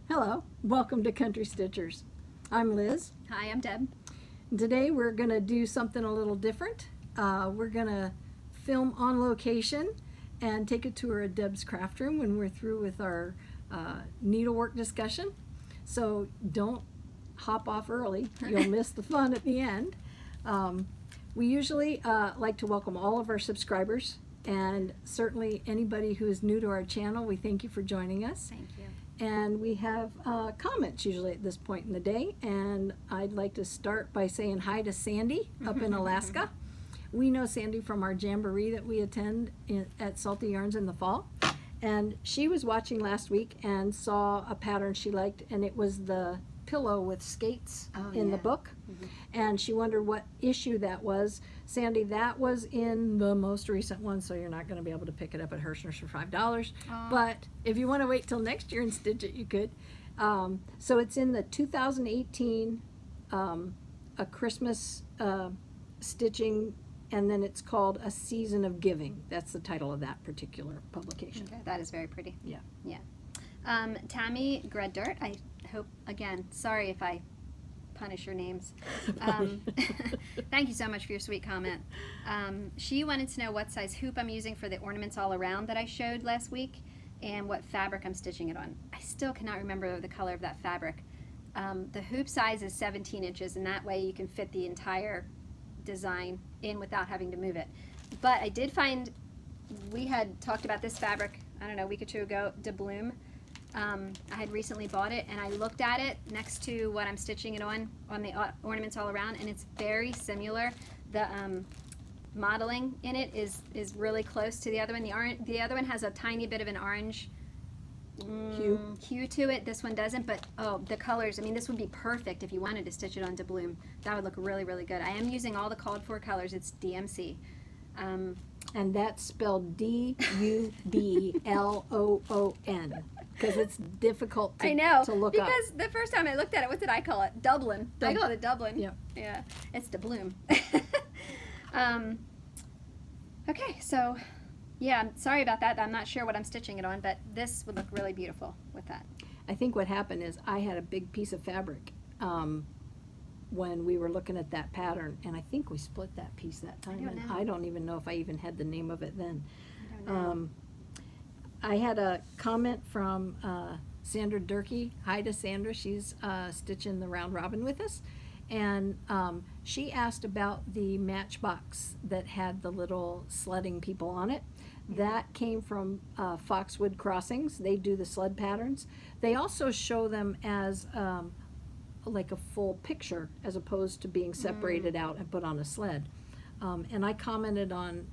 Hello, welcome to Country Stitchers. I'm Liz. Hi, I'm Deb. Today we're going to do something a little different. We're going to film on location and take a tour of Deb's craft room when we're through with our needlework discussion. So don't hop off early, you'll miss the fun at the end. We usually like to welcome all of our subscribers, and certainly anybody who is new to our channel. We thank you for joining us. Thank you. And we have comments usually at this point in the day, and I'd like to start by saying hi to Sandy up in Alaska. We know Sandy from our jamboree that we attend at Salty Yarns in the fall, and she was watching last week and saw a pattern she liked, and it was the pillow with skates in the book, and she wondered what issue that was. Sandy, that was in the most recent one, so you're not going to be able to pick it up at Hirschner's for $5. But if you want to wait till next year and stitch it, you could. So it's in the 2018 a Christmas stitching, and then it's called A Season of Giving. That's the title of that particular publication. Okay, that is very pretty. Yeah. Yeah. Tammy Greddirt, I hope, again, sorry if I punish your names. Thank you so much for your sweet comment. She wanted to know what size hoop I'm using for the ornaments all around that I showed last week, and what fabric I'm stitching it on. I still cannot remember the color of that fabric. The hoop size is 17 inches, and that way you can fit the entire design in without having to move it. But I did find, we had talked about this fabric, I don't know, a week or two ago, Doubloon. I had recently bought it, and I looked at it next to what I'm stitching it on the ornaments all around, and it's very similar. The modeling in it is really close to the other one. The other one has a tiny bit of an orange hue to it. This one doesn't, but oh, the colors, I mean, this would be perfect if you wanted to stitch it on Doubloon. That would look really, really good. I am using all the called for colors. It's DMC. And that's spelled D-U-B-L-O-O-N, because it's difficult to, I know, to look up. because the first time I looked at it, what did I call it? Dublin. I called it Dublin. Yeah. Yeah, it's Doubloon. Okay, so yeah, I'm sorry about that. I'm not sure what I'm stitching it on, but this would look really beautiful with that. I think what happened is I had a big piece of fabric when we were looking at that pattern, and I think we split that piece that time, and I don't even know if I even had the name of it then. I don't know. I had a comment from Sandra Durkee. Hi to Sandra. She's stitching the round robin with us, and she asked about the matchbox that had the little sledding people on it. That came from Foxwood Crossings. They do the sled patterns. They also show them as like a full picture as opposed to being separated out and put on a sled. And I commented on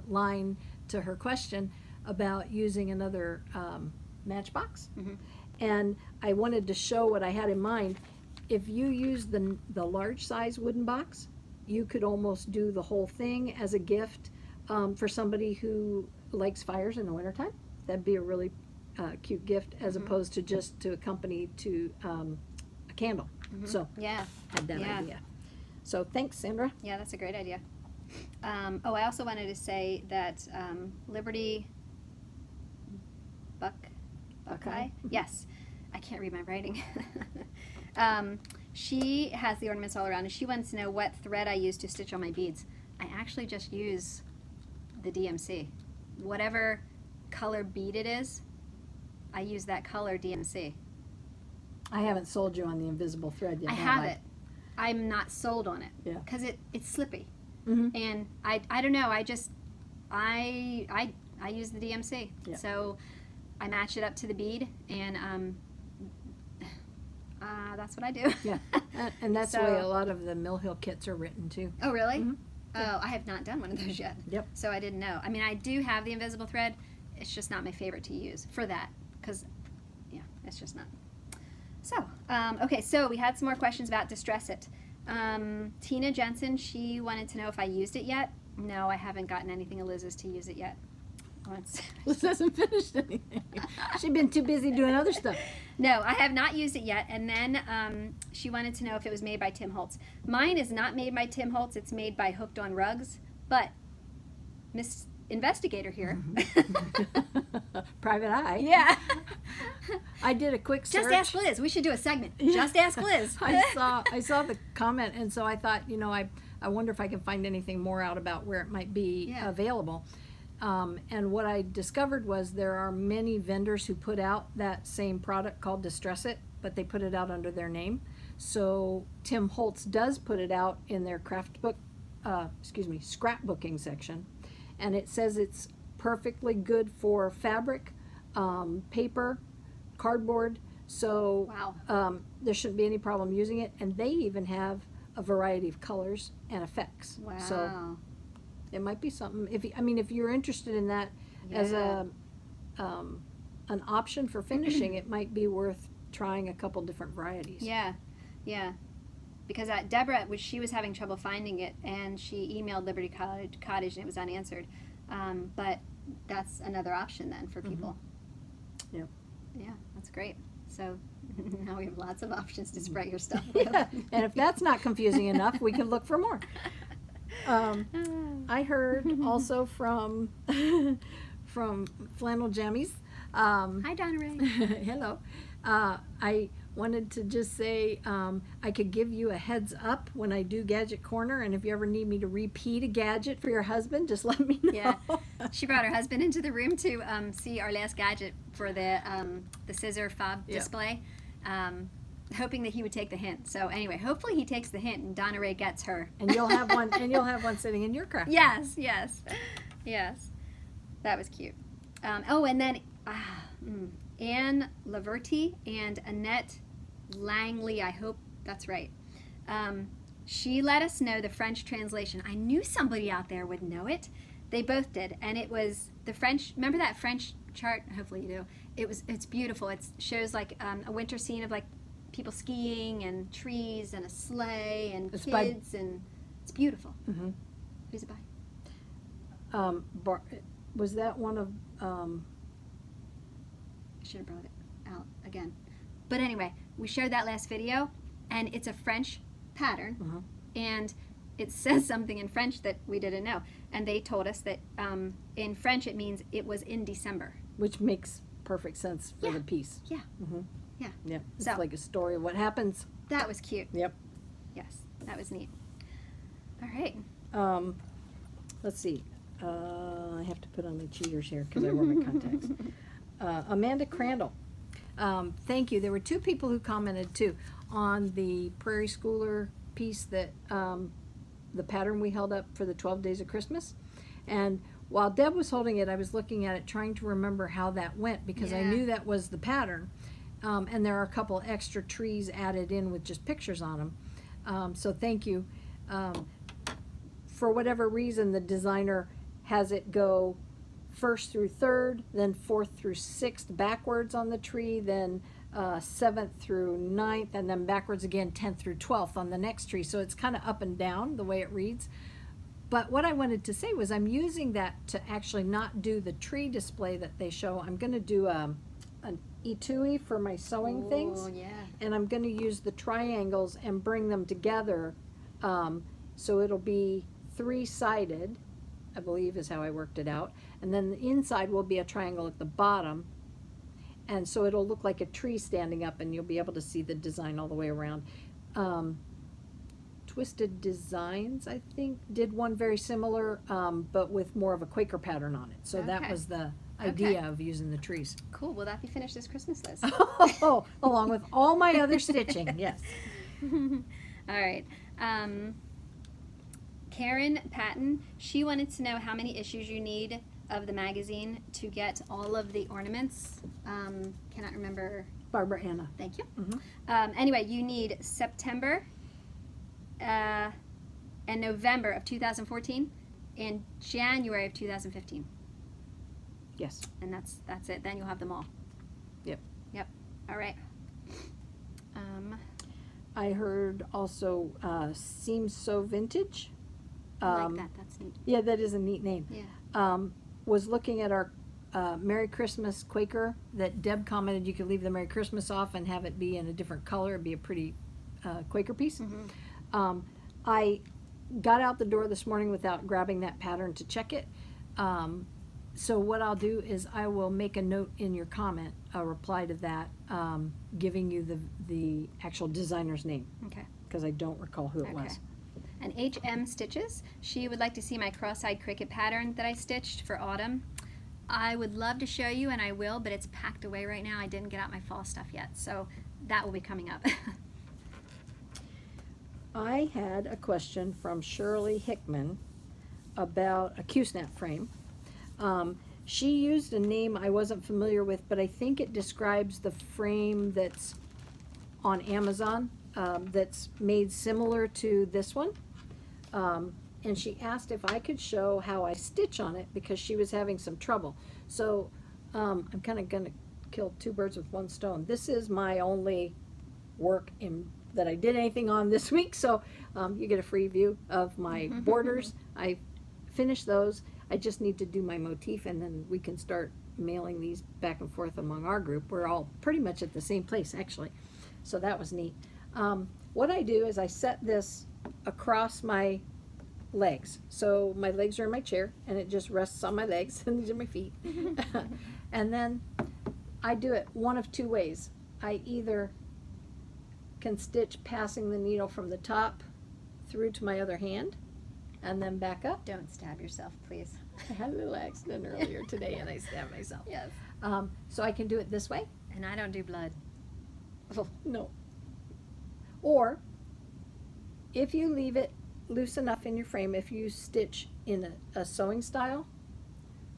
line to her question about using another matchbox. And I wanted to show what I had in mind. If you use the large size wooden box, you could almost do the whole thing as a gift for somebody who likes fires in the wintertime. That'd be a really cute gift, as opposed to just to accompany to a candle. So Yeah. had that idea. So thanks, Sandra. Yeah, that's a great idea. Oh, I also wanted to say that Liberty Buckeye? Yes. I can't read my writing. She has the ornaments all around, and she wants to know what thread I use to stitch on my beads. I actually just use the DMC. Whatever color bead it is, I use that color DMC. I haven't sold you on the invisible thread yet. I have it. I'm not sold on it. Yeah. Because it's slippy. Mhm. And I don't know, I use the DMC. Yeah. So I match it up to the bead, and that's what I do. Yeah, and that's the So- way a lot of the Mill Hill kits are written too. Oh, really? Mhm. Oh, I have not done one of those yet. Yep. So I didn't know. I mean, I do have the invisible thread. It's just not my favorite to use for that, because, yeah, it's just not. So, okay, so we had some more questions about Distress It. Tina Jensen, she wanted to know if I used it yet. No, I haven't gotten anything of Liz's to use it yet. Liz hasn't finished anything. She's been too busy doing other stuff. No, I have not used it yet. And then she wanted to know if it was made by Tim Holtz. Mine is not made by Tim Holtz. It's made by Hooked on Rugs. But Miss investigator here. Private eye. Yeah. I did a quick search. Just Ask Liz. We should do a segment. Just Ask Liz. I saw the comment, and so I thought, I wonder if I can find anything more out about where it might be available. And what I discovered was there are many vendors who put out that same product called Distress It, but they put it out under their name. So Tim Holtz does put it out in their scrapbooking section, and it says it's perfectly good for fabric, paper, cardboard. So wow. There shouldn't be any problem using it, and they even have a variety of colors and effects. Wow. So it might be something. If you're interested in that as an option for finishing, it might be worth trying a couple different varieties. Yeah, yeah. Because Deborah, she was having trouble finding it, and she emailed Liberty Cottage, and it was unanswered. But that's another option then for people. Mm-hmm. Yep. Yeah, that's great. So now we have lots of options to spray your stuff with. Yeah. And if that's not confusing enough, we can look for more. I heard also from Flannel Jammies. Hi, Donna Ray. Hello. I wanted to just say I could give you a heads up when I do Gadget Corner, and if you ever need me to repeat a gadget for your husband, just let me know. Yeah, she brought her husband into the room to see our last gadget for the scissor fob display, hoping that he would take the hint. So anyway, hopefully he takes the hint and Donna Ray gets her. And you'll have one. And you'll have one sitting in your craft. Yes, that was cute. And then Anne Laverty and Annette Langley, I hope that's right. She let us know the French translation. I knew somebody out there would know it. They both did, and it was the French. Remember that French chart? Hopefully you do. It's beautiful. It shows like a winter scene of like people skiing and trees and a sleigh and kids, and it's beautiful. Mm-hmm. Who's it by? Was that one of? Should have brought it out again. But anyway, we showed that last video, and it's a French pattern, and it says something in French that we didn't know. And they told us that in French it means it was in December. Which makes perfect sense for the piece. Yeah. Mm-hmm. Yeah. Yeah. It's So- like a story of what happens. That was cute. Yep. Yes, that was neat. All right. Let's see. I have to put on my cheaters here because I wear my contacts. Amanda Crandall. Thank you. There were two people who commented too on the Prairie Schooler piece that the pattern we held up for the 12 Days of Christmas. And while Deb was holding it, I was looking at it trying to remember how that went because I knew that was the pattern. And there are a couple extra trees added in with just pictures on them. So thank you. For whatever reason, the designer has it go 1st through 3rd, then 4th through 6th backwards on the tree, then 7th through 9th, and then backwards again 10th through 12th on the next tree. So it's kind of up and down the way it reads. But what I wanted to say was I'm using that to actually not do the tree display that they show. I'm going to do an etui for my sewing things. Oh, yeah. And I'm going to use the triangles and bring them together. So it'll be 3-sided, I believe is how I worked it out. And then the inside will be a triangle at the bottom. And so it'll look like a tree standing up, and you'll be able to see the design all the way around. Twisted Designs, I think, did one very similar, but with more of a Quaker pattern on it. So that was the idea of using the trees. Cool. Will that be finished this Christmas, Liz? Oh, along with all my other stitching, yes. All right. Karen Patton, she wanted to know how many issues you need of the magazine to get all of the ornaments. Cannot remember. Barbara Anna. Thank you. Mm-hmm. Anyway, you need September and November of 2014 and January of 2015. Yes. And that's it. Then you'll have them all. Yep. All right. I heard also Seems So Vintage. I like that. That's neat. Yeah, that is a neat name. Yeah. Was looking at our Merry Christmas Quaker that Deb commented you could leave the Merry Christmas off and have it be in a different color. It'd be a pretty Quaker piece. Mm-hmm. I got out the door this morning without grabbing that pattern to check it. So what I'll do is I will make a note in your comment, a reply to that, giving you the actual designer's name, Okay. because I don't recall who it Okay. was. And HM Stitches, she would like to see my cross-eyed cricket pattern that I stitched for autumn. I would love to show you, and I will, but it's packed away right now. I didn't get out my fall stuff yet, so that will be coming up. I had a question from Shirley Hickman about a Q-snap frame. She used a name I wasn't familiar with, but I think it describes the frame that's on Amazon, that's made similar to this one. And she asked if I could show how I stitch on it because she was having some trouble. So I'm kind of going to kill two birds with one stone. This is my only work that I did anything on this week, so you get a free view of my borders. I finished those. I just need to do my motif, and then we can start mailing these back and forth among our group. We're all pretty much at the same place, actually. So that was neat. What I do is I set this across my legs. So my legs are in my chair, and it just rests on my legs, and these are my feet. And then I do it one of two ways. I either can stitch passing the needle from the top through to my other hand, and then back up. Don't stab yourself, please. I had a little accident earlier today, and I stabbed myself. Yes. So I can do it this way. And I don't do blood. Oh, no. Or, if you leave it loose enough in your frame, if you stitch in a sewing style,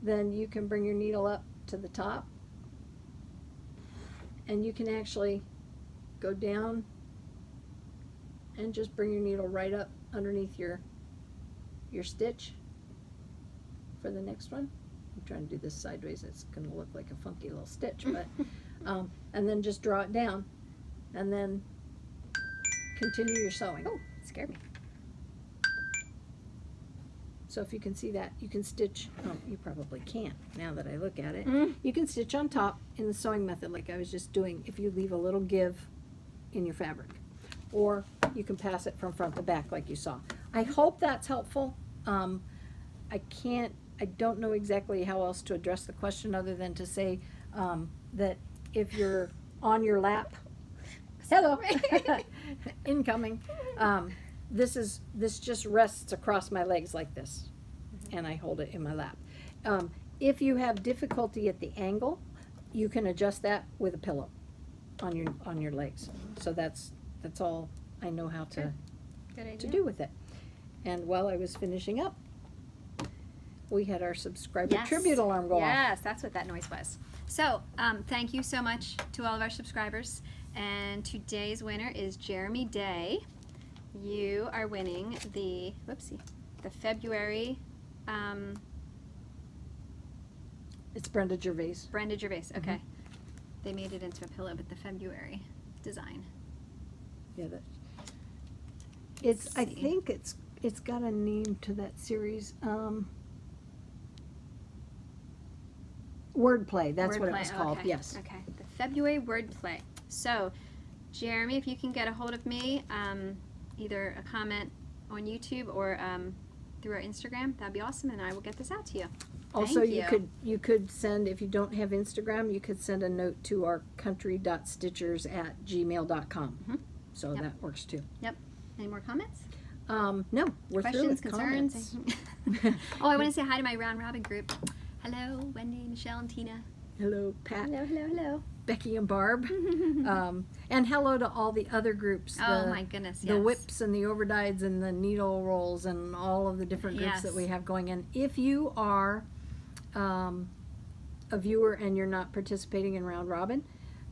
then you can bring your needle up to the top, and you can actually go down and just bring your needle right up underneath your stitch for the next one. I'm trying to do this sideways. It's going to look like a funky little stitch, but and then just draw it down, and then continue your sewing. Oh, it scared me. So if you can see that, you can stitch, you probably can't now that I look at it. Mm. You can stitch on top in the sewing method like I was just doing if you leave a little give in your fabric. Or you can pass it from front to back like you saw. I hope that's helpful. I don't know exactly how else to address the question other than to say that if you're on your lap, hello, incoming, this just rests across my legs like this, and I hold it in my lap. If you have difficulty at the angle, you can adjust that with a pillow on your legs. So that's all I know how to Good idea. to do with it. And while I was finishing up, we had our subscriber Yes. tribute alarm go off. Yes, that's what that noise was. So, thank you so much to all of our subscribers. And today's winner is Jeremy Day. You are winning the February It's Brenda Gervais. Brenda Gervais. Okay. They made it into a pillow, but the February design. Yeah, I Let's see. think it's got a name to that series. Wordplay, that's what it Wordplay, was called, okay. yes. Okay, the February wordplay. So, Jeremy, if you can get a hold of me, either a comment on YouTube or through our Instagram, that'd be awesome, and I will get this out to you. Also, Thank you could send, if you don't have Instagram, you could send a note to our country.stitchers@gmail.com. Mhm. So Yep. that works too. Any more comments? No, we're through Questions, with concerns? comments. Oh, I want to say hi to my round robin group. Hello, Wendy, Michelle, and Tina. Hello, Pat, Hello. Becky, and Barb. And hello to all the other groups. Oh my goodness, The yes. whips and the overdyes and the needle rolls and all of the different groups that we Yes. have going in. If you are a viewer and you're not participating in Round Robin,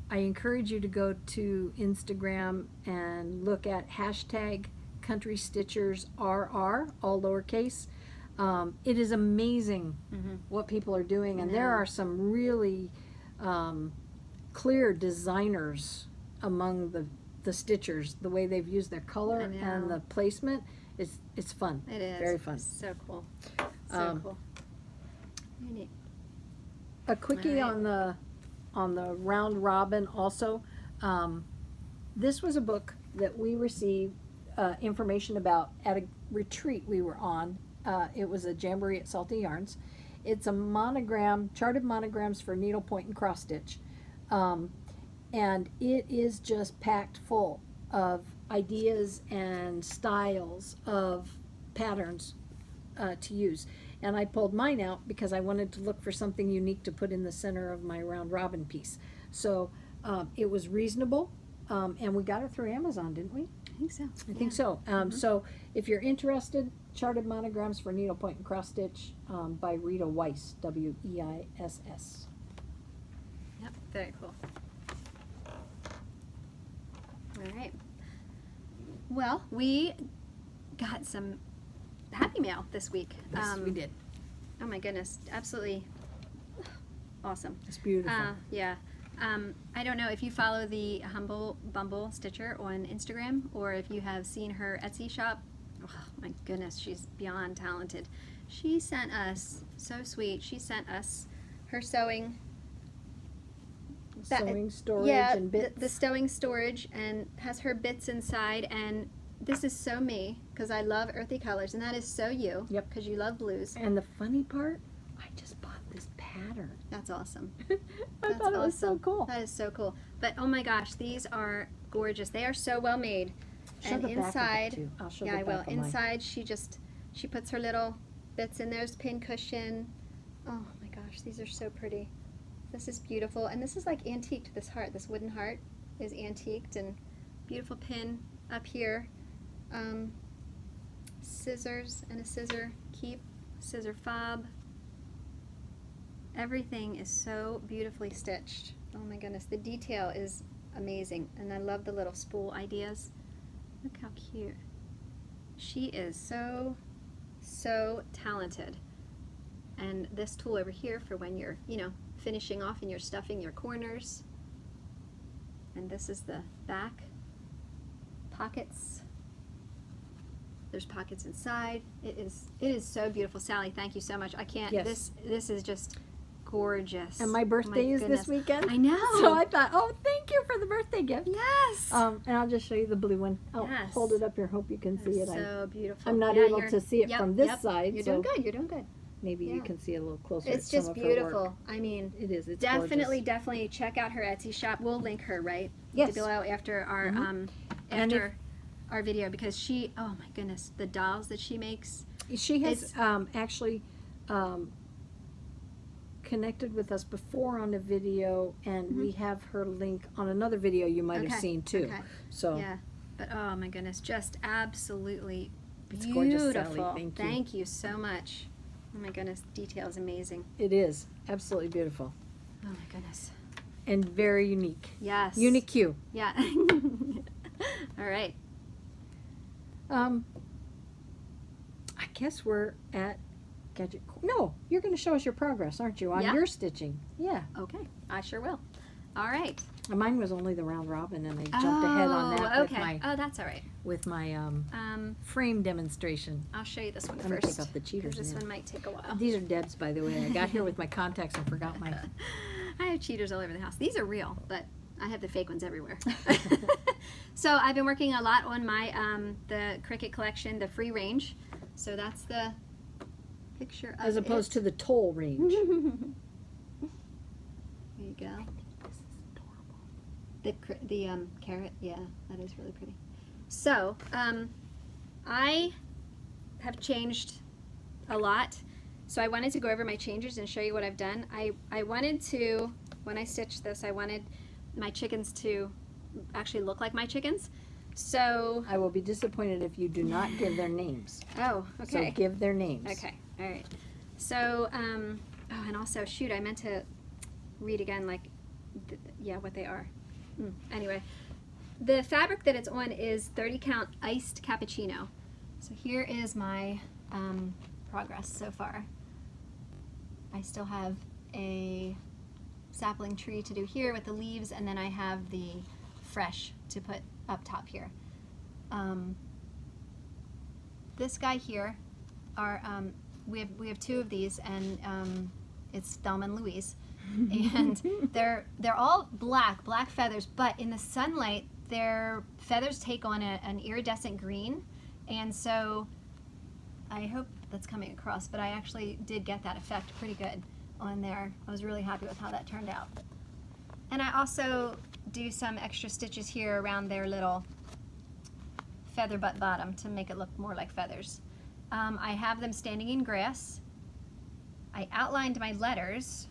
I encourage you to go to Instagram and look at hashtag CountryStitchersRR, all lowercase. It is amazing Mhm. what people are doing, I and there know. are some really clear designers among the stitchers. The way they've used their color I and know. the placement is it's fun. It is. Very fun. It's so cool. So cool. Very neat. A quickie All right. on the Round Robin also. This was a book that we received information about at a retreat we were on. It was a jamboree at Salty Yarns. It's a monogram, chart of monograms for needlepoint and cross stitch. And it is just packed full of ideas and styles of patterns to use. And I pulled mine out because I wanted to look for something unique to put in the center of my round robin piece. So it was reasonable, and we got it through Amazon, didn't we? I think so. I think so. So if you're interested, Charted Monograms for Needlepoint and Cross Stitch by Rita Weiss, Weiss. Yep, very cool. All right. Well, we got some Happy Mail this week. Yes, we did. Oh my goodness, absolutely awesome. It's beautiful. Yeah. I don't know if you follow the Bumble Stitcher on Instagram, or if you have seen her Etsy shop. Oh my goodness, she's beyond talented. She sent us, so sweet, she sent us her sewing Storage and bits. The sewing storage, and has her bits inside, and this is so me, because I love earthy colors, and that is so you. Yep. Because you love blues. And the funny part, I just bought this pattern. That's awesome. I thought it was so cool. That is so cool. But oh my gosh, these are gorgeous. They are so well made. Show And the back of it, inside, too. I'll show yeah, the I will. back of mine. Inside, she puts her little bits in. There's pin cushion. Oh my gosh, these are so pretty. This is beautiful, and this is like antiqued. This heart, this wooden heart, is antiqued, and beautiful pin up here. Scissors and a scissor keep, scissor fob. Everything is so beautifully stitched. Oh my goodness, the detail is amazing, and I love the little spool ideas. Look how cute. She is so talented. And this tool over here for when you're, finishing off and you're stuffing your corners. And this is the back pockets. There's pockets inside. It is so beautiful. Sally, thank you so much. I can't, Yes. this is just gorgeous. And my birthday is goodness. this weekend. I know. So I thought, oh, thank you for the birthday gift. Yes. And I'll just show you the blue one. I'll Yes. hold it up here. Hope you can see it. So beautiful. I'm not Yeah, able to see it yep, from this yep. side. You're so doing good. You're doing good. Maybe you Yeah. can see it a little closer. It's at some just of her beautiful. work. I mean, It is. It's definitely gorgeous. check out her Etsy shop. We'll link her Yes. below after our Mhm. after our video, because she, oh my goodness, the dolls that she makes. She has actually connected with us before on a video, and we have her link on another video you might have Okay, seen too. okay. So Yeah, but oh my goodness, just absolutely It's beautiful. gorgeous, Sally. Thank you. you so much. Oh my goodness, detail is amazing. it is absolutely beautiful Oh my goodness. and very unique. Yes. Unique Q. Yeah. All right. I guess we're at Gadget Corner. No, you're going to show us your progress, aren't you, on Yeah. your stitching? Yeah. Okay, I sure will. All right. Mine was only the round robin, and I jumped ahead on that okay. Oh, that's all right. with my Um, frame demonstration. I'll show you this one I'm gonna first. take off the cheaters Because this now. one might take a while. These are Deb's, by the way. I got here with my contacts and forgot my. I have cheaters all over the house. These are real, but I have the fake ones everywhere. So I've been working a lot on my the Cricut collection, the free range. So that's the picture of As opposed to the toll range. There you go. This is adorable. The carrot, yeah, that is really pretty. So I have changed a lot. So I wanted to go over my changes and show you what I've done. I wanted to, when I stitched this, I wanted my chickens to actually look like my chickens. So, I will be disappointed if you do not give their names. oh, okay. So give their names. Okay, all right. So, oh, and also, shoot, I meant to read again, like, what they are. Anyway, the fabric that it's on is 30 count iced cappuccino. So here is my progress so far. I still have a sapling tree to do here with the leaves, and then I have the fresh to put up top here. This guy here are we have two of these, and it's Thelma and Louise, and they're all black feathers, but in the sunlight their feathers take on an iridescent green, and so I hope that's coming across, but I actually did get that effect pretty good on there. I was really happy with how that turned out. And I also do some extra stitches here around their little feather butt bottom to make it look more like feathers. I have them standing in grass. I outlined my letters.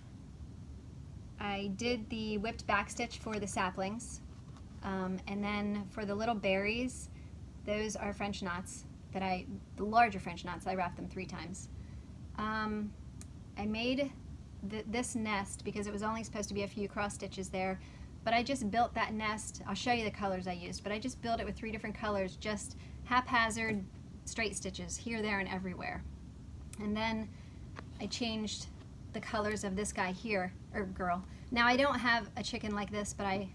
I did the whipped back stitch for the saplings. And then for the little berries, those are French knots the larger French knots, I wrapped them 3 times. I made this nest because it was only supposed to be a few cross stitches there, but I just built that nest. I'll show you the colors I used, but I just built it with 3 different colors, just haphazard straight stitches here, there, and everywhere. And then I changed the colors of this guy here, or girl. Now I don't have a chicken like this, but I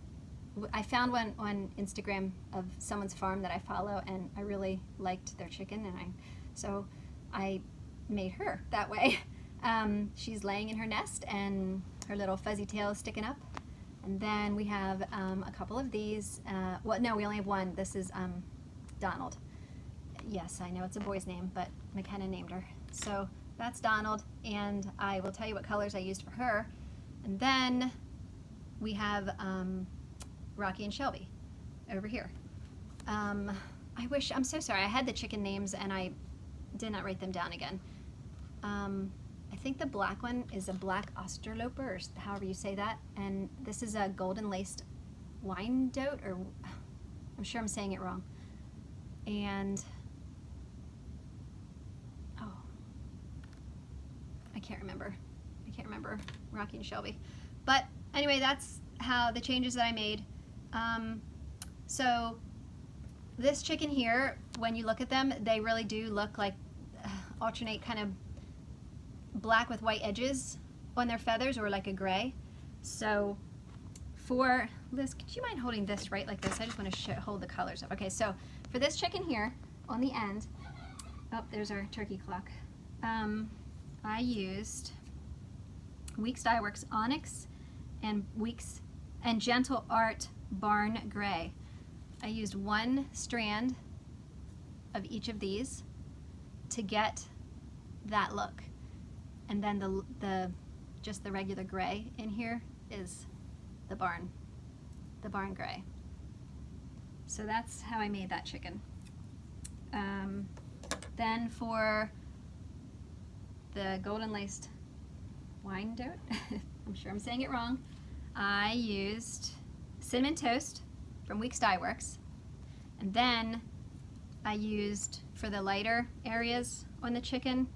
found one on Instagram of someone's farm that I follow, and I really liked their chicken, and so I made her that way. She's laying in her nest, and her little fuzzy tail is sticking up. And then we have a couple of these. Well, no, we only have one. This is Donald. Yes, I know it's a boy's name, but McKenna named her. So that's Donald, and I will tell you what colors I used for her. And then we have Rocky and Shelby over here. I'm so sorry, I had the chicken names and I did not write them down again. I think the black one is a black Australoper, or however you say that, and this is a golden laced Wyandotte, or I'm sure I'm saying it wrong. And I can't remember Rocky and Shelby. But anyway, that's how the changes that I made. So this chicken here, when you look at them, they really do look like alternate kind of black with white edges on their feathers, or like a gray. So for Liz, could you mind holding this right like this? I just want to hold the colors up. Okay, so for this chicken here on the end, oh, there's our turkey clock. I used Weeks Dye Works Onyx and Weeks and Gentle Art Barn Gray. I used 1 strand of each of these to get that look, and then just the regular gray in here is the barn gray. So that's how I made that chicken. Then for the golden laced Wyandotte, I'm sure I'm saying it wrong, I used Cinnamon Toast from Weeks Dye Works, and then I used, for the lighter areas on the chicken,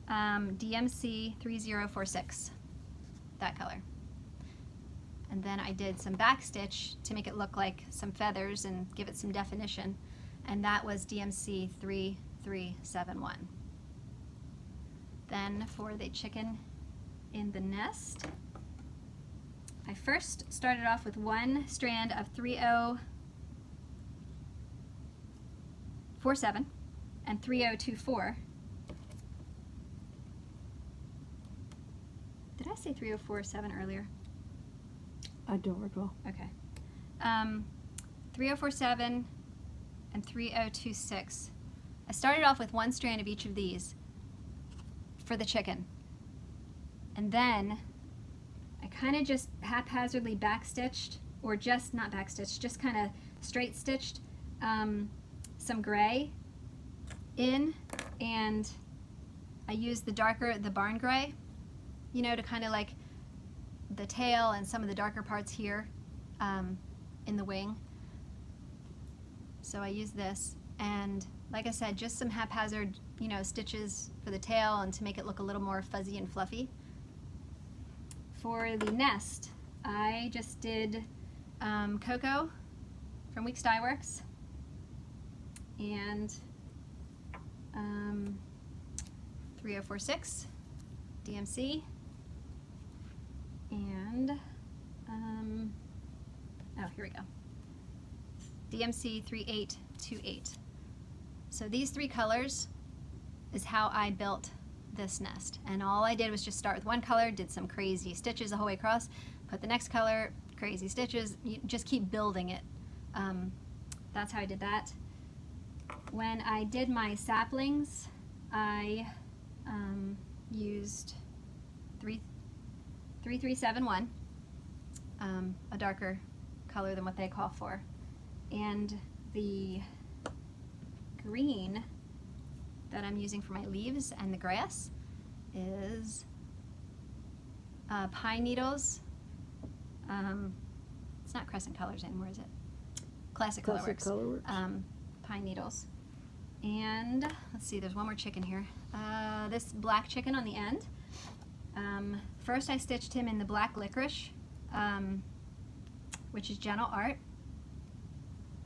DMC 3046, that color. And then I did some back stitch to make it look like some feathers and give it some definition, and that was DMC 3371. Then for the chicken in the nest, I first started off with 1 strand of 3047 and 3024. Did I say 3047 earlier? I don't recall. Okay. 3047 and 3026. I started off with 1 strand of each of these for the chicken. And then I kind of just haphazardly backstitched, or just not backstitched, just kind of straight stitched some gray in, and I used the barn gray, you know, to kind of like the tail and some of the darker parts here in the wing. So I used this, and like I said, just some haphazard, you know, stitches for the tail and to make it look a little more fuzzy and fluffy. For the nest, I just did Cocoa from Weeks Dye Works and 3046 DMC and oh, here we go, DMC 3828. So these 3 colors is how I built this nest, and all I did was just start with 1 color, did some crazy stitches the whole way across, put the next color, crazy stitches, you just keep building it. That's how I did that. When I did my saplings, I used 3371, a darker color than what they call for, and the green that I'm using for my leaves and the grass is pine needles. It's not Crescent Colors anymore, is it? Classic Colorworks. Pine needles. And let's see, there's one more chicken here. This black chicken on the end. First I stitched him in the black licorice, which is Gentle Art.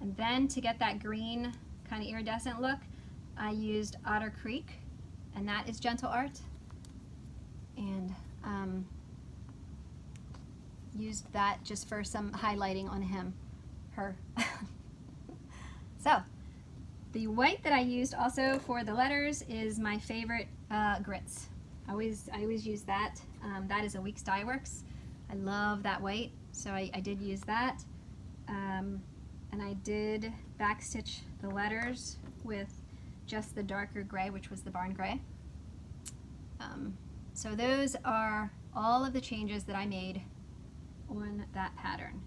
And then to get that green kind of iridescent look, I used Otter Creek, and that is Gentle Art. And used that just for some highlighting on her. So, the white that I used also for the letters is my favorite grits. I always use that. That is a Weeks Dye Works. I love that white, so I did use that. And I did backstitch the letters with just the darker gray, which was the barn gray. So those are all of the changes that I made on that pattern.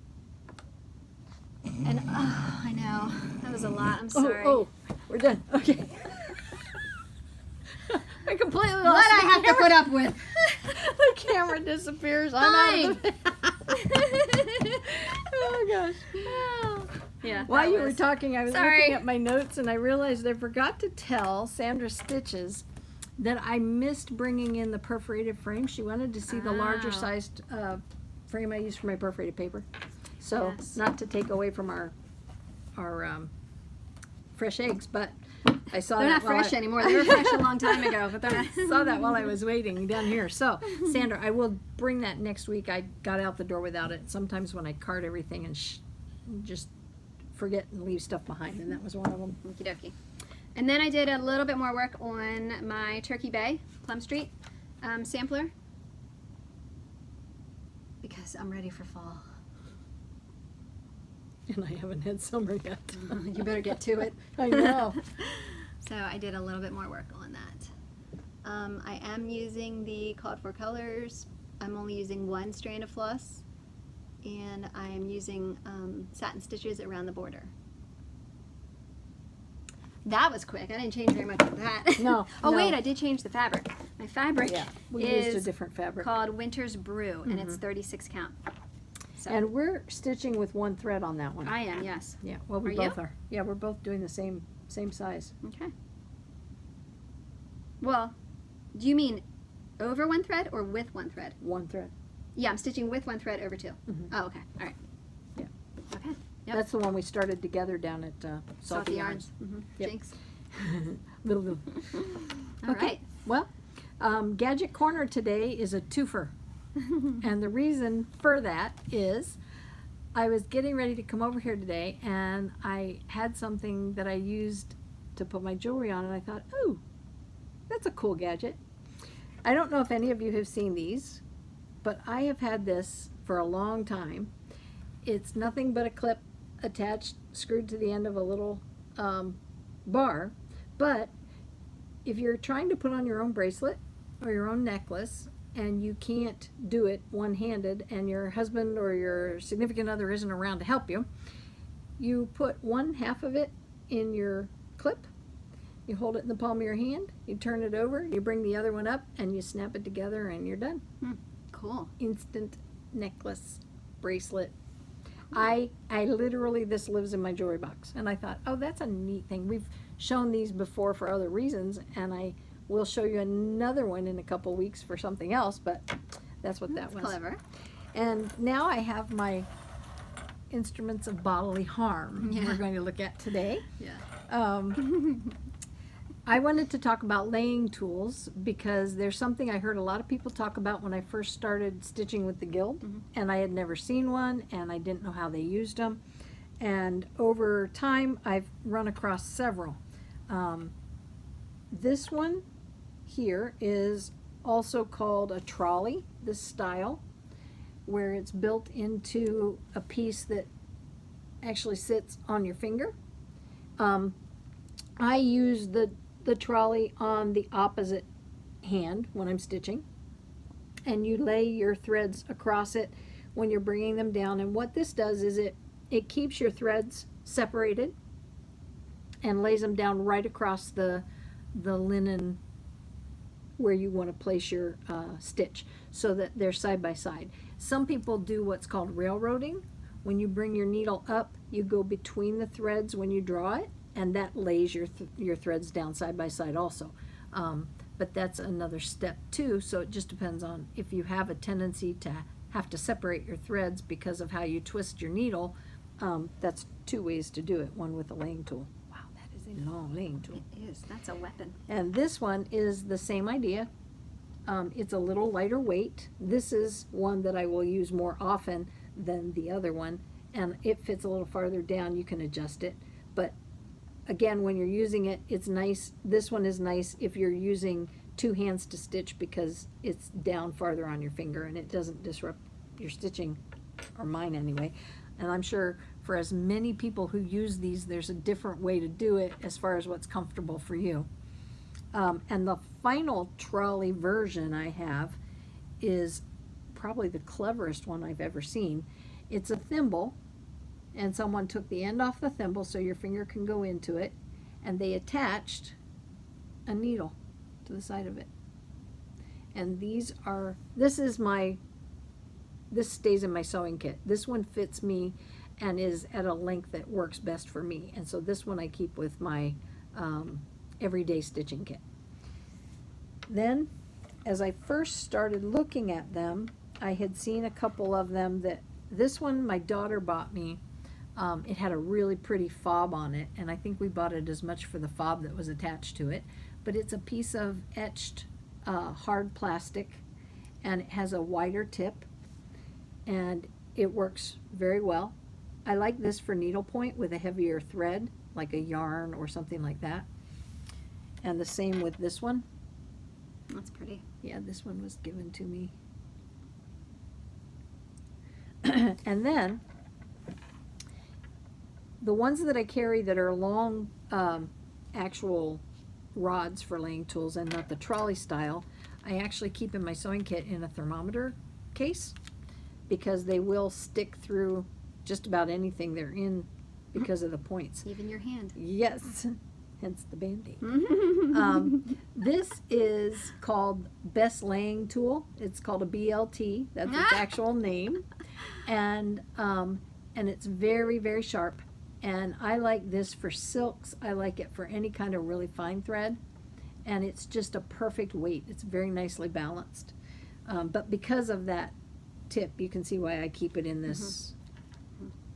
And I know, that was a lot, I'm sorry. Oh, we're done. Okay. I completely lost What I have to put up with. The camera disappears. I'm out of the... Oh gosh. Oh. Yeah. While you were talking, I was Sorry. looking at my notes and I realized I forgot to tell Sandra Stitches that I missed bringing in the perforated frame. She wanted to see the larger sized frame I use for my perforated paper. So Yes. not to take away from our fresh eggs, but I saw They're that not while fresh anymore. They were fresh a long time ago, but they're not. saw that while I was waiting down here. So, Sandra, I will bring that next week. I got out the door without it. Sometimes when I cart everything and just forget and leave stuff behind, and that was one of them. Okie dokie. And then I did a little bit more work on my Turkey Bay, Plum Street sampler, because I'm ready for fall. And I haven't had summer yet. You better get to it. I know. So I did a little bit more work on that. I am using the called for colors. I'm only using one strand of floss, and I am using satin stitches around the border. That was quick. I didn't change very much of that. No. Oh no. wait, I did change the fabric. My fabric Yeah, we used a is different fabric. called Winter's Brew, and it's 36 count. So And we're stitching with one thread on that one. I am, yes. Yeah, well, we Are both you? are. Yeah, we're both doing the same size. Okay. Well, do you mean over one thread or with one thread? One thread. Yeah, I'm stitching with one thread over two. Mhm. Oh, okay. All right. Yeah. Okay. Yep. That's the one we started together down at Salty Yarns. Yep. Jinx. Little. All Okay. right. Well, Gadget Corner today is a twofer. And the reason for that is I was getting ready to come over here today and I had something that I used to put my jewelry on and I thought, ooh, that's a cool gadget. I don't know if any of you have seen these, but I have had this for a long time. It's nothing but a clip attached, screwed to the end of a little bar, but if you're trying to put on your own bracelet or your own necklace and you can't do it one-handed and your husband or your significant other isn't around to help you, you put one half of it in your clip, you hold it in the palm of your hand, you turn it over, you bring the other one up and you snap it together and you're done. Cool. Instant necklace, bracelet. I literally, this lives in my jewelry box and I thought, oh, that's a neat thing. We've shown these before for other reasons and I will show you another one in a couple weeks for something else, but that's what that was. Clever. And now I have my instruments of bodily harm Yeah. we're going to look at today. Yeah. I wanted to talk about laying tools because there's something I heard a lot of people talk about when I first started stitching with the Guild, and I had never seen one and I didn't know how they used them. And over time I've run across several. This one here is also called a trolley, this style, where it's built into a piece that actually sits on your finger. I use the the trolley on the opposite hand when I'm stitching, and you lay your threads across it when you're bringing them down. And what this does is it keeps your threads separated and lays them down right across the linen where you want to place your stitch, so that they're side by side. Some people do what's called railroading. When you bring your needle up, you go between the threads when you draw it, and that lays your threads down side by side also. But that's another step too, so it just depends on if you have a tendency to have to separate your threads because of how you twist your needle. That's two ways to do it, one with a laying tool. Wow, that is a long laying tool. It is. That's a weapon. And this one is the same idea. It's a little lighter weight. This is one that I will use more often than the other one, and it fits a little farther down. You can adjust it, but again, when you're using it, it's nice. This one is nice if you're using two hands to stitch, because it's down farther on your finger and it doesn't disrupt your stitching, or mine anyway. And I'm sure for as many people who use these, there's a different way to do it as far as what's comfortable for you. And the final trolley version I have is probably the cleverest one I've ever seen. It's a thimble, and someone took the end off the thimble so your finger can go into it, and they attached a needle to the side of it. And this stays in my sewing kit. This one fits me and is at a length that works best for me, and so this one I keep with my everyday stitching kit. Then, as I first started looking at them, I had seen a couple of them that, this one my daughter bought me. It had a really pretty fob on it, and I think we bought it as much for the fob that was attached to it. But it's a piece of etched hard plastic, and it has a wider tip, and it works very well. I like this for needlepoint with a heavier thread, like a yarn or something like that. And the same with this one. That's pretty. Yeah, this one was given to me. And then the ones that I carry that are long actual rods for laying tools and not the trolley style, I actually keep in my sewing kit in a thermometer case, because they will stick through just about anything they're in because of the points. Even your hand. Yes, hence the Band-Aid. This is called Best Laying Tool. It's called a BLT. That's its actual name. And it's very, very sharp. And I like this for silks. I like it for any kind of really fine thread. And it's just a perfect weight. It's very nicely balanced. But because of that tip, you can see why I keep it in this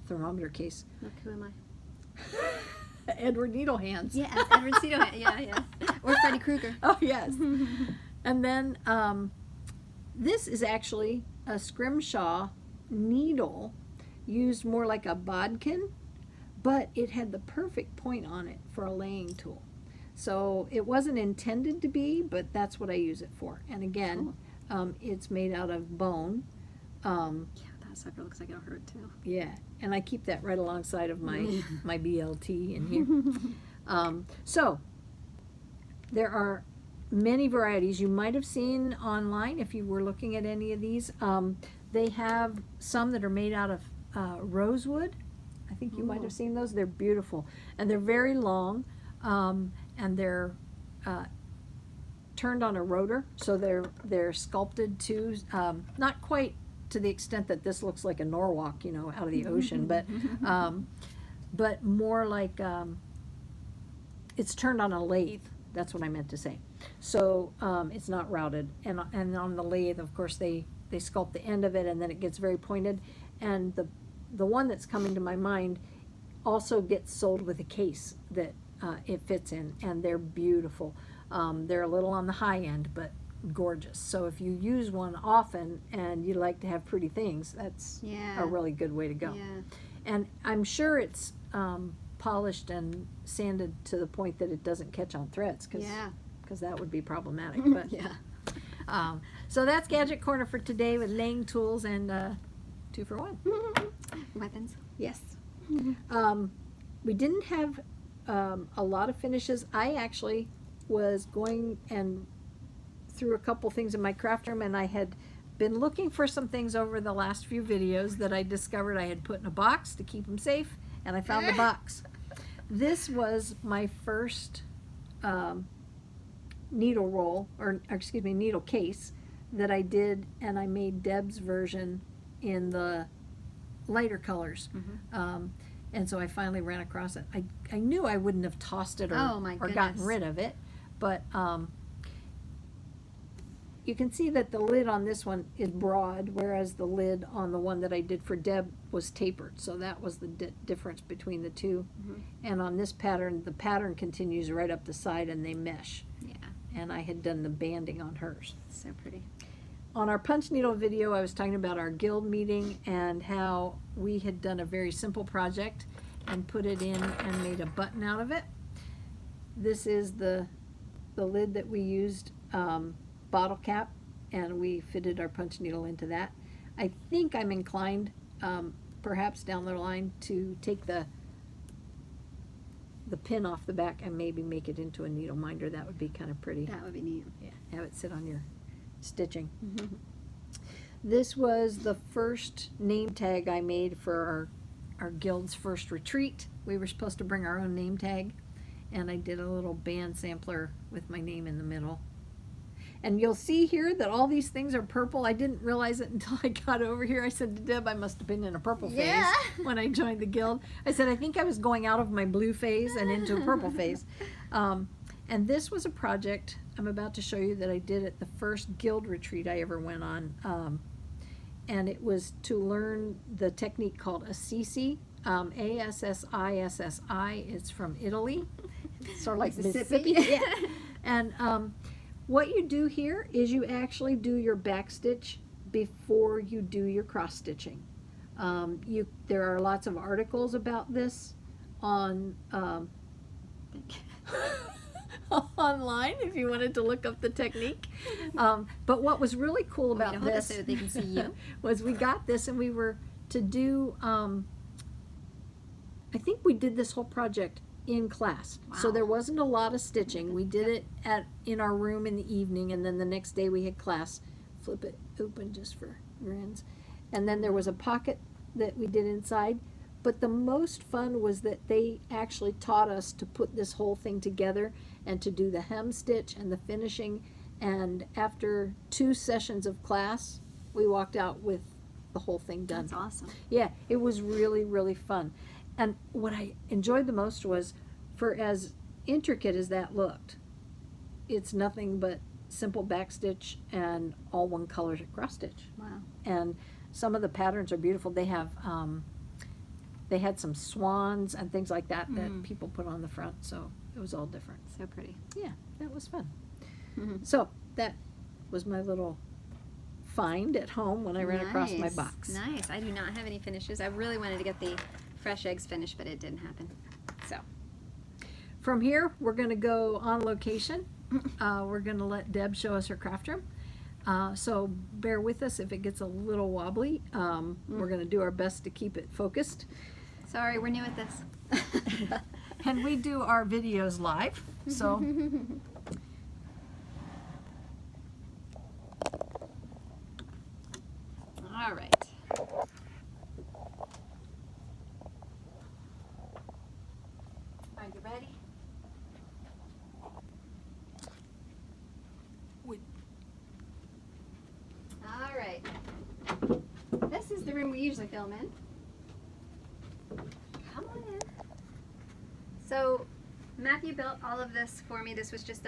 thermometer case. Look, who am I? Edward Needlehands. Yeah, Edward Needlehands. Yeah. Or Freddy Krueger. Oh, yes. And then this is actually a scrimshaw needle, used more like a bodkin, but it had the perfect point on it for a laying tool. So it wasn't intended to be, but that's what I use it for. And again, it's made out of bone. Yeah, that sucker looks like it'll hurt too. Yeah, and I keep that right alongside of my my BLT in here. So there are many varieties. You might have seen online if you were looking at any of these. They have some that are made out of rosewood. I think you might have seen those. They're beautiful, and they're very long, and they're turned on a rotor, so they're sculpted to not quite to the extent that this looks like a Norwalk, out of the ocean, but more like it's turned on a lathe. That's what I meant to say. So it's not routed, and on the lathe, of course, they sculpt the end of it, and then it gets very pointed. And the one that's coming to my mind also gets sold with a case that it fits in, and they're beautiful. They're a little on the high end, but gorgeous. So if you use one often and you like to have pretty things, that's a really good way to go. Yeah. And I'm sure it's polished and sanded to the point that it doesn't catch on threads, because that would be problematic. But so that's Gadget Corner for today with laying tools and 2 for 1. Weapons. Yes. We didn't have a lot of finishes. I actually was going and through a couple things in my craft room, and I had been looking for some things over the last few videos that I discovered I had put in a box to keep them safe, and I found the box. This was my first needle roll, or excuse me, needle case that I did, and I made Deb's version in the lighter colors. And so I finally ran across it. I knew I wouldn't have tossed it or, Oh, my or gotten goodness. rid of it, but you can see that the lid on this one is broad, whereas the lid on the one that I did for Deb was tapered. So that was the difference between the two. And on this pattern, the pattern continues right up the side and they mesh. Yeah, And I had done the banding on hers. so pretty. On our punch needle video, I was talking about our guild meeting and how we had done a very simple project and put it in and made a button out of it. This is the lid that we used, bottle cap, and we fitted our punch needle into that. I think I'm inclined, perhaps down the line, to take the pin off the back and maybe make it into a needle minder. That would be kind of pretty. That would be neat. Yeah, have it sit on your stitching. This was the first name tag I made for our guild's first retreat. We were supposed to bring our own name tag, and I did a little band sampler with my name in the middle. And you'll see here that all these things are purple. I didn't realize it until I got over here. I said to Deb, I must have been in a purple phase Yeah. when I joined the guild. I said, I think I was going out of my blue phase and into a purple phase. And this was a project I'm about to show you that I did at the first guild retreat I ever went on. And it was to learn the technique called Assisi, Assissi. It's from Italy. It's sort of like Mississippi. Yeah. And what you do here is you actually do your back stitch before you do your cross stitching. There are lots of articles about this on online if you wanted to look up the technique. But what was really cool about this so they can see you. was we got this and we were to do, I think we did this whole project in class. So Wow. there wasn't a lot of stitching. We did it in our room in the evening, and then the next day we had class. Flip it open just for grins. And then there was a pocket that we did inside. But the most fun was that they actually taught us to put this whole thing together and to do the hem stitch and the finishing. And after 2 sessions of class, we walked out with the whole thing done. That's awesome. Yeah, it was really, really fun. And what I enjoyed the most was, for as intricate as that looked, it's nothing but simple back stitch and all one color cross stitch. Wow. And some of the patterns are beautiful. They have, they had some swans and things like that that people put on the front, so it was all different. So pretty. Yeah, that was fun. So that was my little find at home when I ran across my box. Nice. I do not have any finishes. I really wanted to get the fresh eggs finished, but it didn't happen. So From here, we're going to go on location. We're going to let Deb show us her craft room. So bear with us if it gets a little wobbly. We're going to do our best to keep it focused. sorry, we're new at this. And we do our videos live, so All right. Are you ready? All right. This is the room we usually film in. Come on in. So Matthew built all of this for me. This was just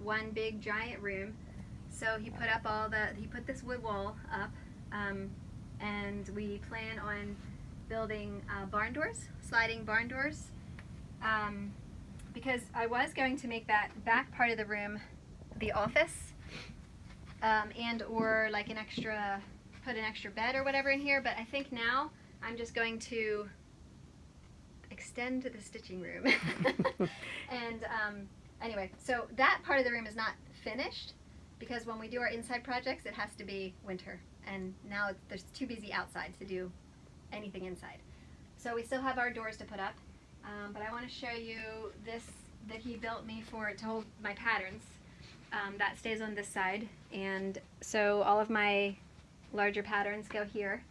one big giant room. So he put up he put this wood wall up, and we plan on building barn doors, sliding barn doors, because I was going to make that back part of the room the office, and or like put an extra bed or whatever in here, but I think now I'm just going to extend the stitching room. And anyway, so that part of the room is not finished because when we do our inside projects it has to be winter, and now there's too busy outside to do anything inside. So we still have our doors to put up, but I want to show you this that he built me to hold my patterns. That stays on this side, and so all of my larger patterns go here.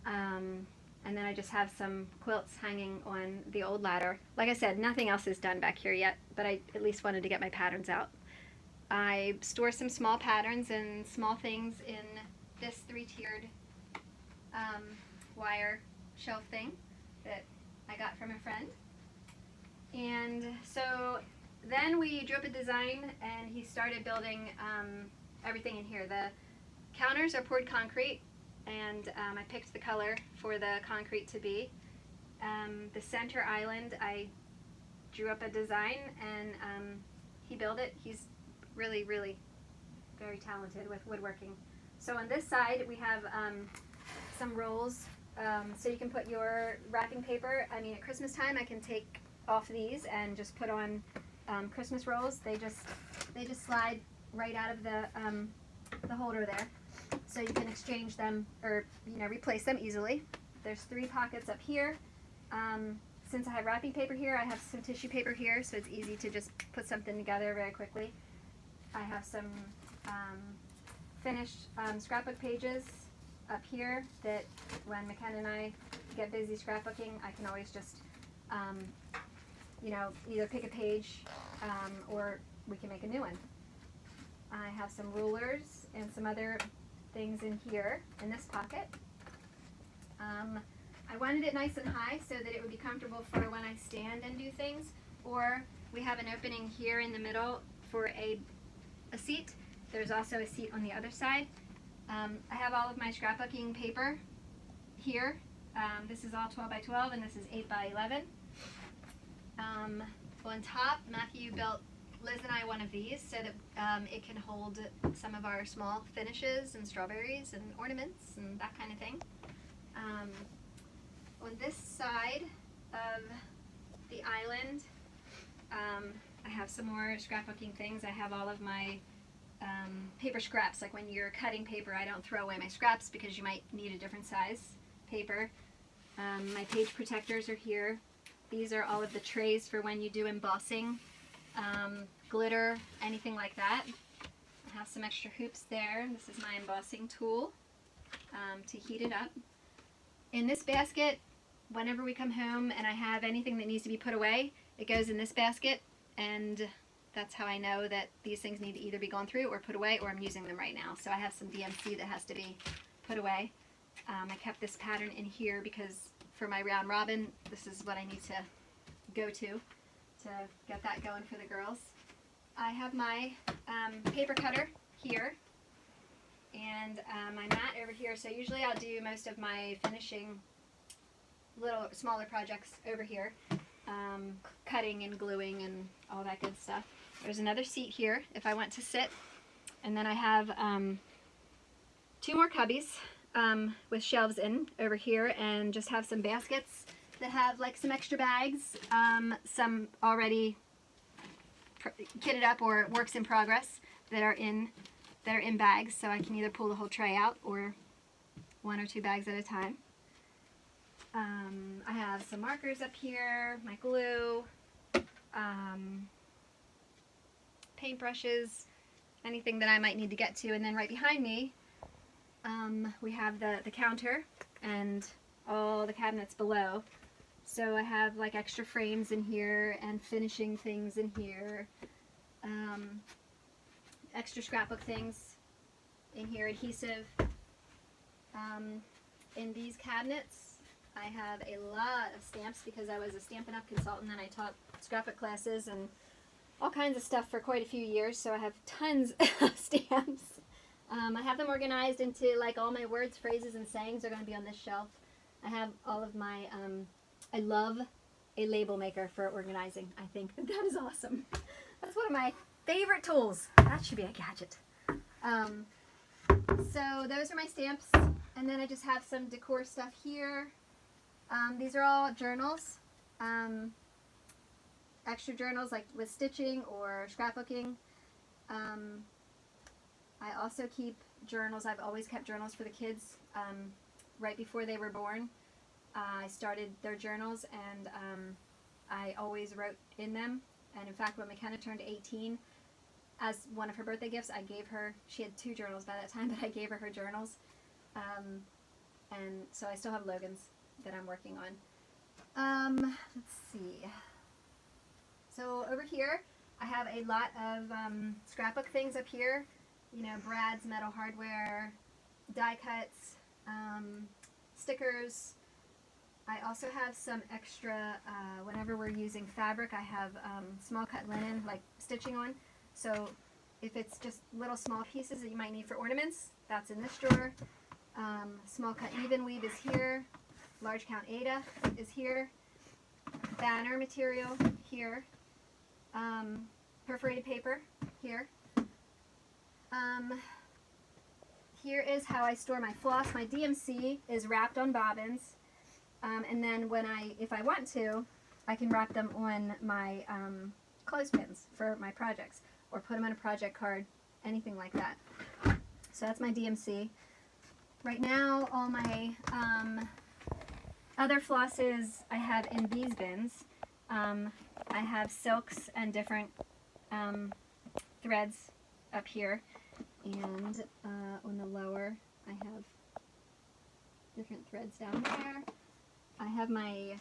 And then I just have some quilts hanging on the old ladder. Like I said, nothing else is done back here yet, but I at least wanted to get my patterns out. I store some small patterns and small things in this 3-tiered wire shelf thing that I got from a friend. And so then we drew up a design, and he started building everything in here. The counters are poured concrete, and I picked the color for the concrete to be. The center island, I drew up a design, and he built it. He's really, really very talented with woodworking. So on this side, we have some rolls, so you can put your wrapping paper. I mean, at Christmas time, I can take off these and just put on Christmas rolls. They just slide right out of the holder there, so you can exchange them or replace them easily. There's 3 pockets up here. Since I have wrapping paper here, I have some tissue paper here, so it's easy to just put something together very quickly. I have some finished scrapbook pages up here that when McKenna and I get busy scrapbooking, I can always just either pick a page or we can make a new one. I have some rulers and some other things in here in this pocket. I wanted it nice and high so that it would be comfortable for when I stand and do things, or we have an opening here in the middle for a seat. There's also a seat on the other side. I have all of my scrapbooking paper here. This is all 12 by 12 and this is 8 by 11. On top, Matthew built Liz and I one of these so that it can hold some of our small finishes and strawberries and ornaments and that kind of thing. On this side of the island, I have some more scrapbooking things. I have all of my paper scraps. Like when you're cutting paper, I don't throw away my scraps because you might need a different size paper. My page protectors are here. These are all of the trays for when you do embossing, glitter, anything like that. I have some extra hoops there. This is my embossing tool to heat it up. In this basket, whenever we come home and I have anything that needs to be put away, it goes in this basket, and that's how I know that these things need to either be gone through or put away, or I'm using them right now. So I have some DMC that has to be put away. I kept this pattern in here because for my round robin, this is what I need to go to get that going for the girls. I have my paper cutter here and my mat over here. So usually I'll do most of my finishing little smaller projects over here, cutting and gluing and all that good stuff. There's another seat here if I want to sit, and then I have 2 more cubbies with shelves in over here, and just have some baskets that have like some extra bags, some already kitted up or works in progress that are in bags, so I can either pull the whole tray out or 1 or 2 bags at a time. I have some markers up here, my glue, paintbrushes, anything that I might need to get to, and then right behind me we have the counter and all the cabinets below. So I have like extra frames in here and finishing things in here, extra scrapbook things in here, adhesive. In these cabinets I have a lot of stamps because I was a Stampin' Up! Consultant and I taught scrapbook classes and all kinds of stuff for quite a few years, so I have tons of stamps. I have them organized into like all my words, phrases, and sayings are going to be on this shelf. I have all of my, I love a label maker for organizing. I think that is awesome. That's one of my favorite tools. That should be a gadget. So those are my stamps, and then I just have some decor stuff here. These are all journals, extra journals like with stitching or scrapbooking. I also keep journals. I've always kept journals for the kids. Right before they were born, I started their journals, and I always wrote in them And in fact, when McKenna turned 18, as one of her birthday gifts, I gave her, she had 2 journals by that time, but I gave her journals. And so I still have Logan's that I'm working on. Let's see. So over here, I have a lot of scrapbook things up here. You know, Brad's metal hardware, die cuts, stickers. I also have some extra, whenever we're using fabric, I have small cut linen, like stitching on. So if it's just little small pieces that you might need for ornaments, that's in this drawer. Small cut even weave is here. Large count Ada is here. Banner material here. Perforated paper here. Here is how I store my floss. My DMC is wrapped on bobbins. And then if I want to, I can wrap them on my clothespins for my projects, or put them on a project card, anything like that. So that's my DMC. Right now, all my other flosses I have in these bins. I have silks and different threads up here, and on the lower I have different threads down there. I have my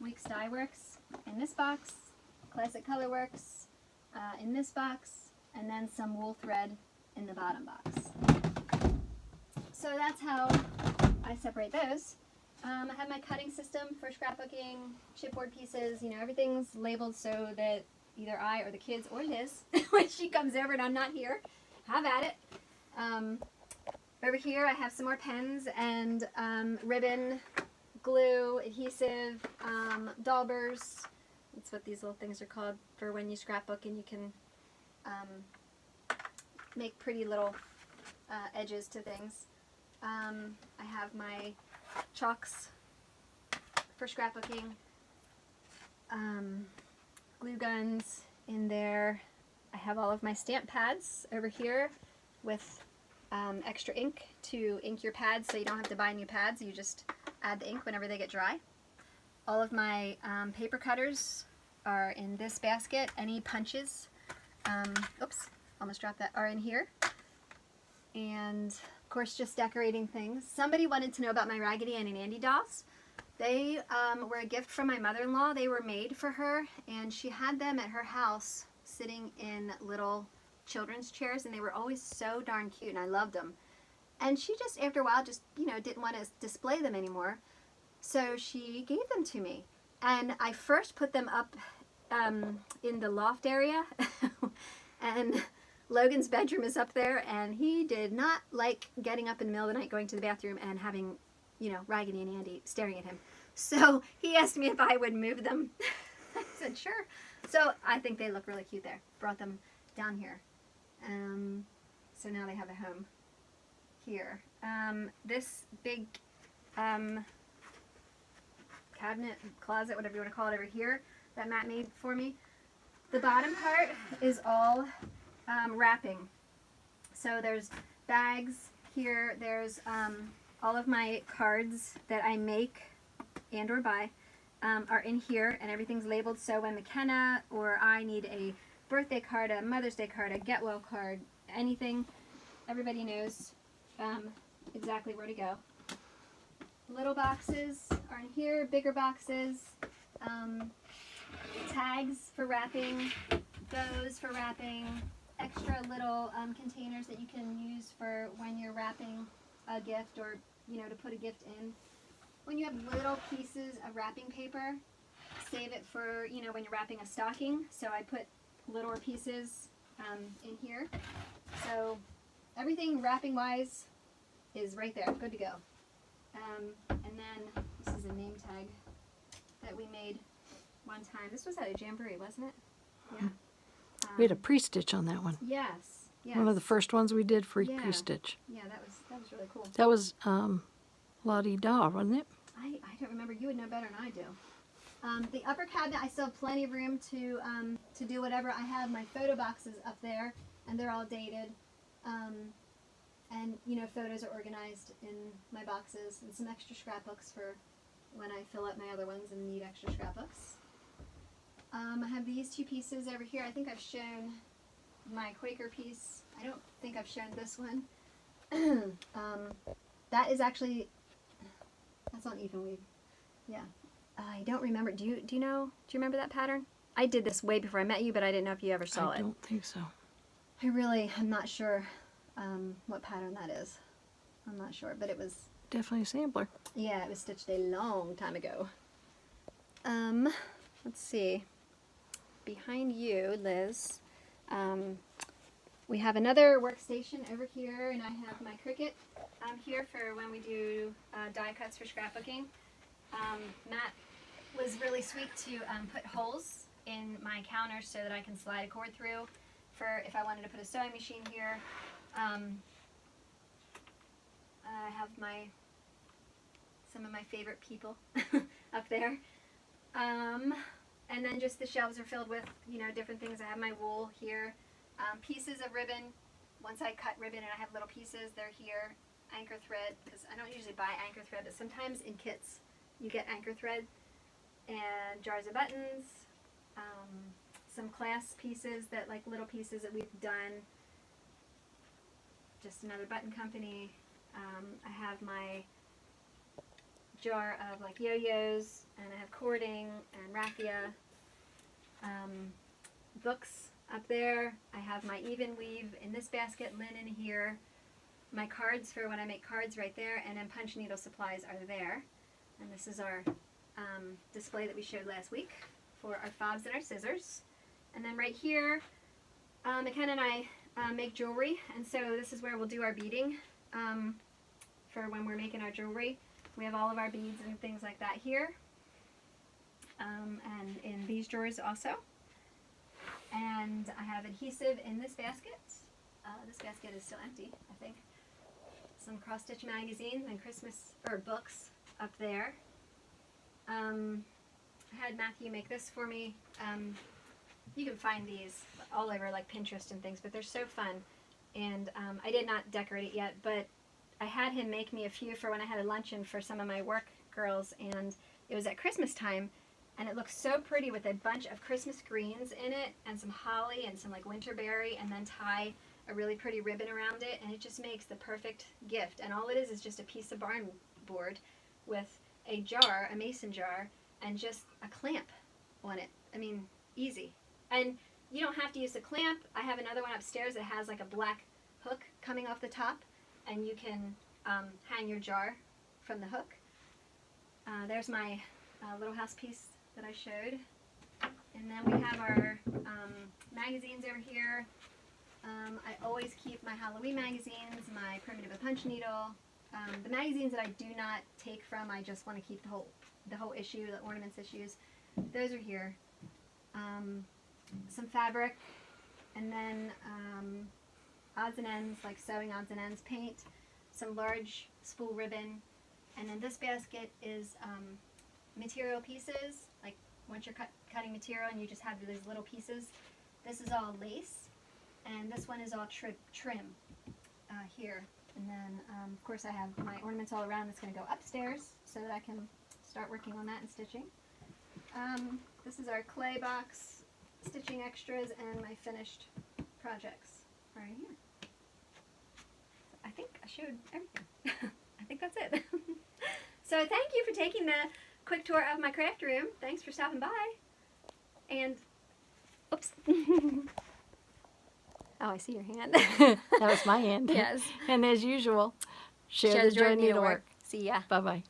Weeks Dye Works in this box, Classic Color Works in this box, and then some wool thread in the bottom box. So that's how I separate those. I have my cutting system for scrapbooking, chipboard pieces, you know, everything's labeled so that either I or the kids or Liz, when she comes over and I'm not here, have at it. Over here I have some more pens and ribbon, glue, adhesive, daubers. That's what these little things are called for when you scrapbook and you can make pretty little edges to things. I have my chalks for scrapbooking, glue guns in there. I have all of my stamp pads over here with extra ink to ink your pads, so you don't have to buy new pads. You just add the ink whenever they get dry. All of my paper cutters are in this basket. Any punches, oops, almost dropped that, are in here. And of course, just decorating things. Somebody wanted to know about my Raggedy Ann and Andy dolls. They were a gift from my mother-in-law. They were made for her, and she had them at her house sitting in little children's chairs, and they were always so darn cute, and I loved them. And she just, after a while, just, you know, didn't want to display them anymore. So she gave them to me. And I first put them up in the loft area, and Logan's bedroom is up there, and he did not like getting up in the middle of the night, going to the bathroom, and having, you know, Raggedy and Andy staring at him. So he asked me if I would move them. I said, sure. So I think they look really cute there. Brought them down here. So now they have a home here. This big cabinet, closet, whatever you want to call it, over here that Matt made for me. The bottom part is all wrapping. So there's bags here. There's all of my cards that I make and or buy are in here, and everything's labeled, so when McKenna or I need a birthday card, a Mother's Day card, a get well card, anything, everybody knows exactly where to go. Little boxes are in here, bigger boxes, tags for wrapping, bows for wrapping, extra little containers that you can use for when you're wrapping a gift, or, you know, to put a gift in. When you have little pieces of wrapping paper, save it for, you know, when you're wrapping a stocking. So I put littler pieces in here. So everything wrapping wise is right there, good to go. And then this is a name tag that we made one time. This was at a jamboree, wasn't it? Yeah. We had a pre-stitch on that one. Yes. Yes. One of the first ones we did for Yeah. pre-stitch. Yeah, that was really cool. That was La-Di-Da, wasn't it? I don't remember. You would know better than I do. The upper cabinet, I still have plenty of room to do whatever. I have my photo boxes up there, and they're all dated. And, you know, photos are organized in my boxes, and some extra scrapbooks for when I fill up my other ones and need extra scrapbooks. I have these two pieces over here. I think I've shown my Quaker piece. I don't think I've shown this one. That is actually, that's not even weave. Yeah. I don't remember. Do you remember that pattern? I did this way before I met you, but I didn't know if you ever saw it. I don't think so. I'm not sure what pattern that is. I'm not sure, but it was... Definitely a sampler. Yeah, it was stitched a long time ago. Let's see. Behind you, Liz, we have another workstation over here, and I have my Cricut here for when we do die cuts for scrapbooking. Matt was really sweet to put holes in my counter so that I can slide a cord through for if I wanted to put a sewing machine here. I have some of my favorite people up there. And then just the shelves are filled with, different things. I have my wool here. Pieces of ribbon. Once I cut ribbon and I have little pieces, they're here. Anchor thread, because I don't usually buy anchor thread, but sometimes in kits you get anchor thread. And jars of buttons. Some clasp pieces little pieces that we've done. Just another button company. I have my jar of yo-yos, and I have cording and raffia. Books up there. I have my even weave in this basket, linen here. My cards for when I make cards right there, and then punch needle supplies are there. And this is our display that we showed last week for our fobs and our scissors. And then right here, McKenna and I make jewelry, and so this is where we'll do our beading for when we're making our jewelry. We have all of our beads and things like that here, and in these drawers also. And I have adhesive in this basket. This basket is still empty, I think. Some cross-stitch magazines and Christmas books up there. I had Matthew make this for me. You can find these all over Pinterest and things, but they're so fun. And I did not decorate it yet, but I had him make me a few for when I had a luncheon for some of my work girls, and it was at Christmas time, and it looks so pretty with a bunch of Christmas greens in it, and some holly and some winterberry, and then tie a really pretty ribbon around it, and it just makes the perfect gift. And all it is just a piece of barn board with a jar, a mason jar, and just a clamp on it. I mean, easy. And you don't have to use the clamp. I have another one upstairs that has a black hook coming off the top, and you can hang your jar from the hook. There's my little house piece that I showed. And then we have our magazines over here. I always keep my Halloween magazines, my Primitive a Punch Needle. The magazines that I do not take from, I just want to keep the whole issue, the ornaments issues. Those are here. Some fabric, and then odds and ends, sewing odds and ends paint, some large spool ribbon, and then this basket is material pieces, once you're cutting material and you just have these little pieces. This is all lace, and this one is all trim here. And then, of course, I have my ornaments all around. That's going to go upstairs so that I can start working on that and stitching. This is our clay box, stitching extras, and my finished projects right here. I think I showed everything. I think that's it. So thank you for taking the quick tour of my craft room. Thanks for stopping by. And, oops. Oh, I see your hand. That was my hand. Yes. And as usual, share the joy of needlework. See ya. Bye-bye.